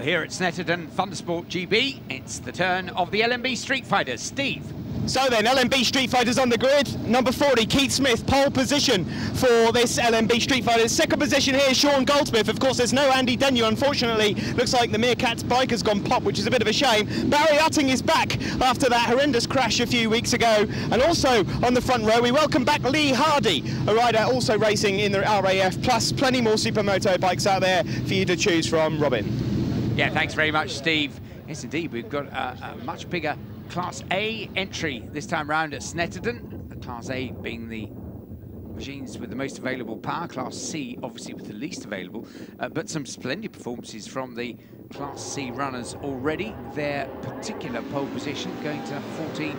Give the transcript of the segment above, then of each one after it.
Well, here at Snetterton Thundersport GB, it's the turn of the LMB Streetfighters. Steve. So then, LMB Streetfighters on the grid. Number 40, Keith Smith, pole position for this LMB Streetfighters. Second position here, Sean Goldsmith. Of course, there's no Andy Denyer, unfortunately. Looks like the Meerkats bike has gone pop, which is a bit of a shame. Barry Utting is back after that horrendous crash a few weeks ago. And also on the front row, we welcome back Lee Hardy, a rider also racing in the RAF, plus plenty more supermoto bikes out there for you to choose from, Robin. Yeah, thanks very much, Steve. Yes, indeed, we've got a much bigger Class A entry this time round at Snetterton. The Class A being the machines with the most available power, Class C obviously with the least available, but some splendid performances from the Class C runners already. Their particular pole position going to 14,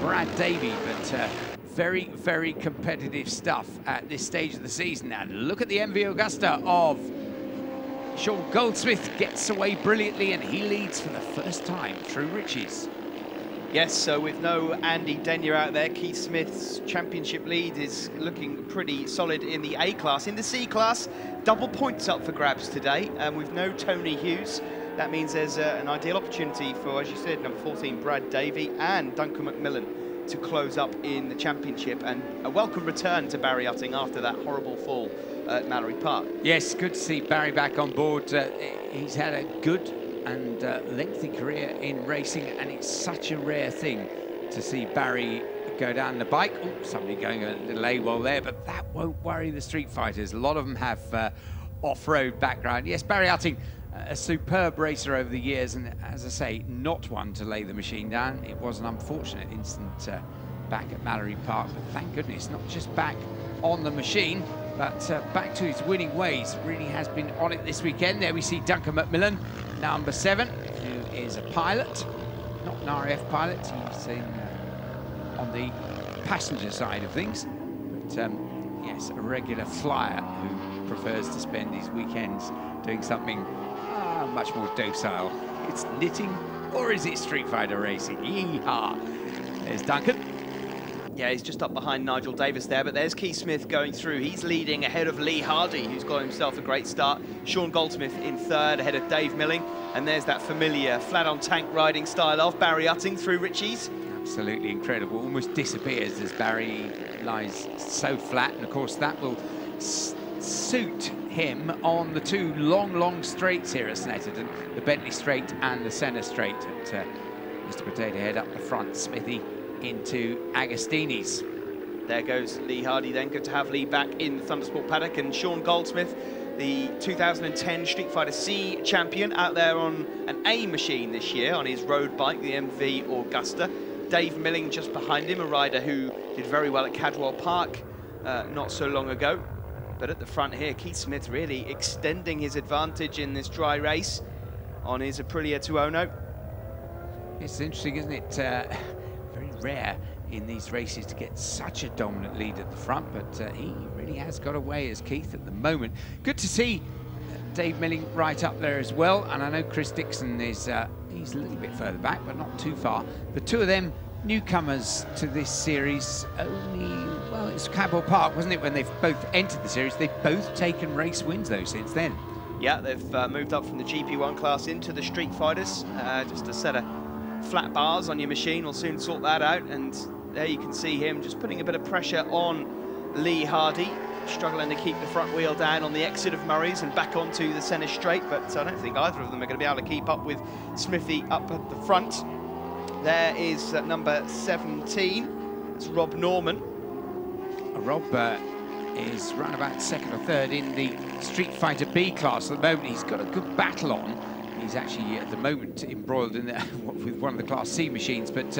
Brad Davey, but very, very competitive stuff at this stage of the season. And look at the MV Augusta of Sean Goldsmith, gets away brilliantly and he leads for the first time through Riches. Yes, so with no Andy Denyer out there, Keith Smith's championship lead is looking pretty solid in the A class. In the C class, double points up for grabs today, and with no Tony Hughes. That means there's an ideal opportunity for, as you said, number 14, Brad Davey and Duncan McMillan to close up in the championship, and a welcome return to Barry Utting after that horrible fall at Mallory Park. Yes, good to see Barry back on board. He's had a good and lengthy career in racing, and it's such a rare thing to see Barry go down the bike. Oh, somebody going a little AWOL there, but that won't worry the Street Fighters. A lot of them have off-road background. Yes, Barry Utting, a superb racer over the years, and as I say, not one to lay the machine down. It was an unfortunate incident back at Mallory Park, but thank goodness, not just back on the machine, but back to his winning ways. Really has been on it this weekend. There we see Duncan McMillan, number 7, who is a pilot, not an RAF pilot. He's on the passenger side of things, but yes, a regular flyer who prefers to spend his weekends doing something much more docile. It's knitting, or is it Street Fighter racing? Yeehaw! There's Duncan. Yeah, he's just up behind Nigel Davis there, but there's Keith Smith going through. He's leading ahead of Lee Hardy, who's got himself a great start. Sean Goldsmith in 3rd, ahead of Dave Milling. And there's that familiar flat-on-tank riding style of Barry Utting through Riches. Absolutely incredible. Almost disappears as Barry lies so flat. And, of course, that will suit him on the two long straights here at Snetterton, the Bentley Straight and the Senna Straight. At Mr. Potato Head up the front, Smithy into Agostini's. There goes Lee Hardy then. Good to have Lee back in the Thundersport paddock. And Sean Goldsmith, the 2010 Street Fighter C champion, out there on an A machine this year on his road bike, the MV Augusta. Dave Milling just behind him, a rider who did very well at Cadwell Park not so long ago. But at the front here, Keith Smith really extending his advantage in this dry race on his Aprilia Tuono. It's interesting, isn't it? Very rare in these races to get such a dominant lead at the front, but he really has got away as Keith at the moment. Good to see Dave Milling right up there as well, and I know Chris Dixon is he's a little bit further back, but not too far. The two of them newcomers to this series only, well, it's Cadwell Park, wasn't it, when they've both entered the series? They've both taken race wins, though, since then. Yeah, they've moved up from the GP1 class into the Street Fighters. Just a set of flat bars on your machine will soon sort that out, and there you can see him just putting a bit of pressure on Lee Hardy, struggling to keep the front wheel down on the exit of Murray's and back onto the Senna Straight, but I don't think either of them are going to be able to keep up with Smithy up at the front. There is number 17, it's Rob Norman. Rob is round about 2nd or 3rd in the Street Fighter B class at the moment. He's got a good battle on. He's actually at the moment embroiled in with one of the Class C machines, but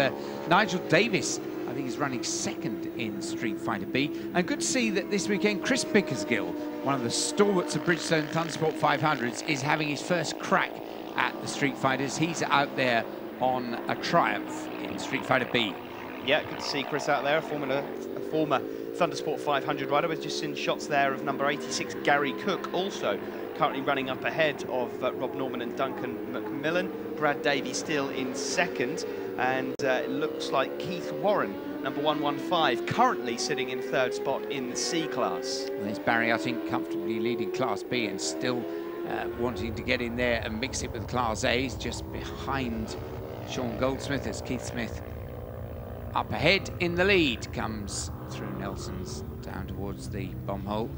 Nigel Davis, I think, is running 2nd in Street Fighter B. And good to see that this weekend Chris Bickersgill, one of the stalwarts of Bridgestone Thundersport 500s, is having his first crack at the Street Fighters. He's out there on a Triumph in Street Fighter B. Yeah, good to see Chris out there, a former Thundersport 500 rider. We've just seen shots there of number 86, Gary Cook, also currently running up ahead of Rob Norman and Duncan McMillan. Brad Davey still in 2nd, and it looks like Keith Warren, number 115, currently sitting in 3rd spot in the C class. And there's Barry Utting comfortably leading Class B and still wanting to get in there and mix it with Class A's, just behind Sean Goldsmith as Keith Smith up ahead in the lead, comes through Nelson's down towards the bomb hole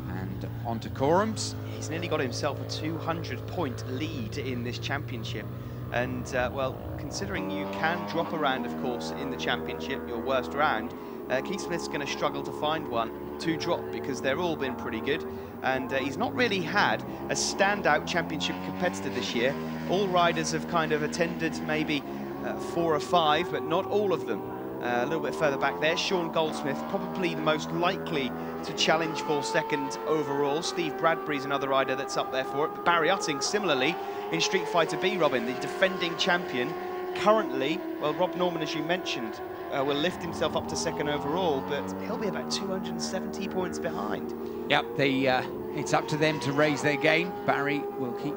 and onto Corum's. He's nearly got himself a 200-point lead in this championship. And, well, considering you can drop a round, of course, in the championship, your worst round, Keith Smith's going to struggle to find one to drop because they've all been pretty good. And he's not really had a standout championship competitor this year. All riders have kind of attended maybe 4 or 5, but not all of them. A little bit further back there, Sean Goldsmith, probably the most likely to challenge for second overall. Steve Bradbury's another rider that's up there for it. But Barry Utting, similarly, in Streetfighter B, Robin, the defending champion. Currently, well, Rob Norman, as you mentioned, will lift himself up to second overall, but he'll be about 270 points behind. Yep, it's up to them to raise their game. Barry will keep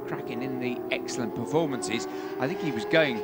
cracking in the excellent performances. I think he was going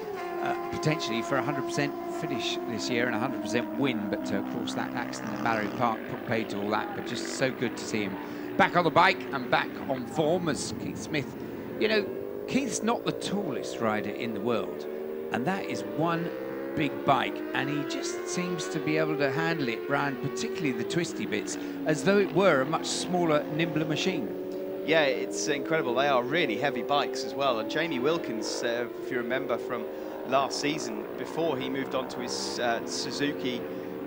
potentially for a 100% finish this year and a 100% win, but of course that accident at Mallory Park put paid to all that. But just so good to see him back on the bike and back on form as Keith Smith. You know, Keith's not the tallest rider in the world, and that is one big bike, and he just seems to be able to handle it around particularly the twisty bits as though it were a much smaller, nimbler machine. Yeah, it's incredible. They are really heavy bikes as well. And Jamie Wilkins, if you remember from last season, before he moved on to his Suzuki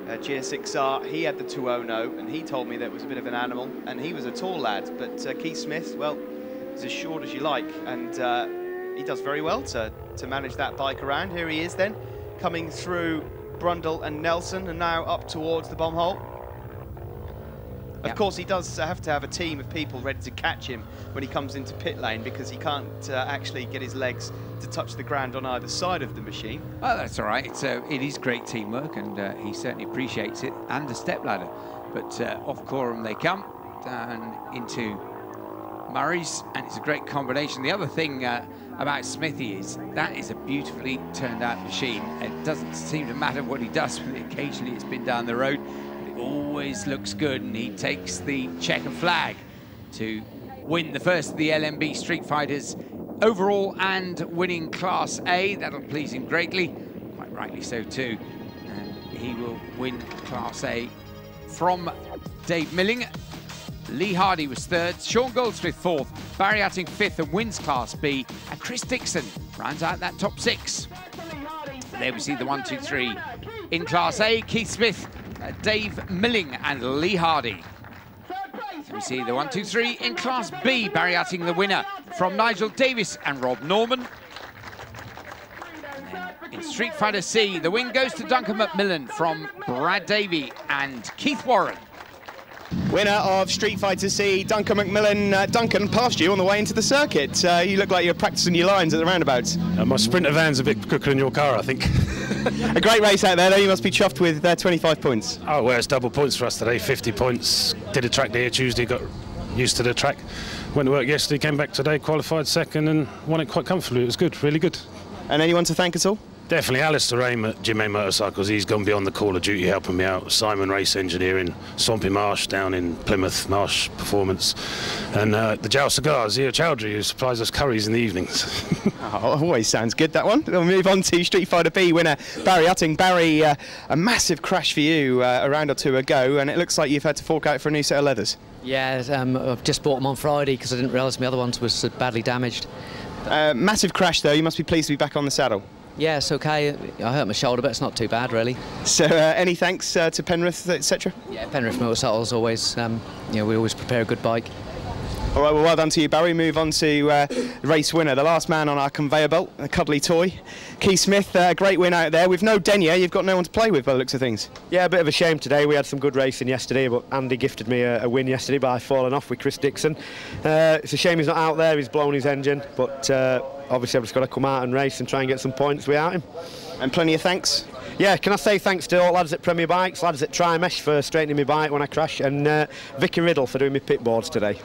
GSX-R, he had the 200, and he told me that it was a bit of an animal, and he was a tall lad. But Keith Smith, well, he's as short as you like, and he does very well to manage that bike around. Here he is then, coming through Brundle and Nelson, and now up towards the bomb hole. Of course, he does have to have a team of people ready to catch him when he comes into pit lane, because he can't actually get his legs to touch the ground on either side of the machine. Oh, that's all right. It is great teamwork, and he certainly appreciates it, and a stepladder. But off Coram they come, down into Murray's, and it's a great combination. The other thing about Smithy is that is a beautifully turned out machine. It doesn't seem to matter what he does with it. Occasionally it's been down the road, but it always looks good, and he takes the checker flag to win the first of the LMB Street Fighters overall and winning Class A. That'll please him greatly, quite rightly so too. And he will win Class A from Dave Milling. Lee Hardy was third, Sean Goldsmith fourth, Barry Utting fifth and wins Class B, and Chris Dixon rounds out that top 6. There we see the 1, 2, 3 in Class A, Keith Smith, Dave Milling and Lee Hardy. We see the 1, 2, 3 in Class B, Barry Utting the winner from Nigel Davis and Rob Norman. And in Street Fighter C, the win goes to Duncan McMillan from Brad Davey and Keith Warren. Winner of Street Fighter C, Duncan McMillan. Duncan, passed you on the way into the circuit. You look like you're practicing your lines at the roundabouts. My sprinter van's a bit quicker than your car, I think. A great race out there, though. You must be chuffed with 25 points. Oh, well, it's double points for us today, 50 points. Did a track there Tuesday, got used to the track. Went to work yesterday, came back today, qualified second and won it quite comfortably. It was good, really good. And anyone to thank at all? Definitely Alistair Aim at Jim A Motorcycles. He's gone beyond the call of duty helping me out. Simon Race Engineering, Swampy Marsh down in Plymouth, Marsh Performance. And the Jow Cigars, Zia Chowdhury, who supplies us curries in the evenings. Oh, always sounds good, that one. We'll move on to Street Fighter B winner Barry Utting. Barry, a massive crash for you a round or two ago, and it looks like you've had to fork out for a new set of leathers. Yeah, I've just bought them on Friday because I didn't realise my other ones was badly damaged. Massive crash, though. You must be pleased to be back on the saddle. Yeah, it's okay. I hurt my shoulder, but it's not too bad, really. So, any thanks to Penrith, etc.? Yeah, Penrith Motorcycles always, we always prepare a good bike. All right, well done to you, Barry. Move on to race winner, the last man on our conveyor belt, a cuddly toy. Keith Smith, a great win out there. With no Denya, you've got no one to play with by the looks of things. Yeah, a bit of a shame today. We had some good racing yesterday, but Andy gifted me a win yesterday by falling off with Chris Dixon. It's a shame he's not out there, he's blown his engine, but obviously I've just got to come out and race and try and get some points without him. And plenty of thanks. Yeah, can I say thanks to all lads at Premier Bikes, lads at Trimesh for straightening my bike when I crash, and Vicky Riddle for doing my pit boards today.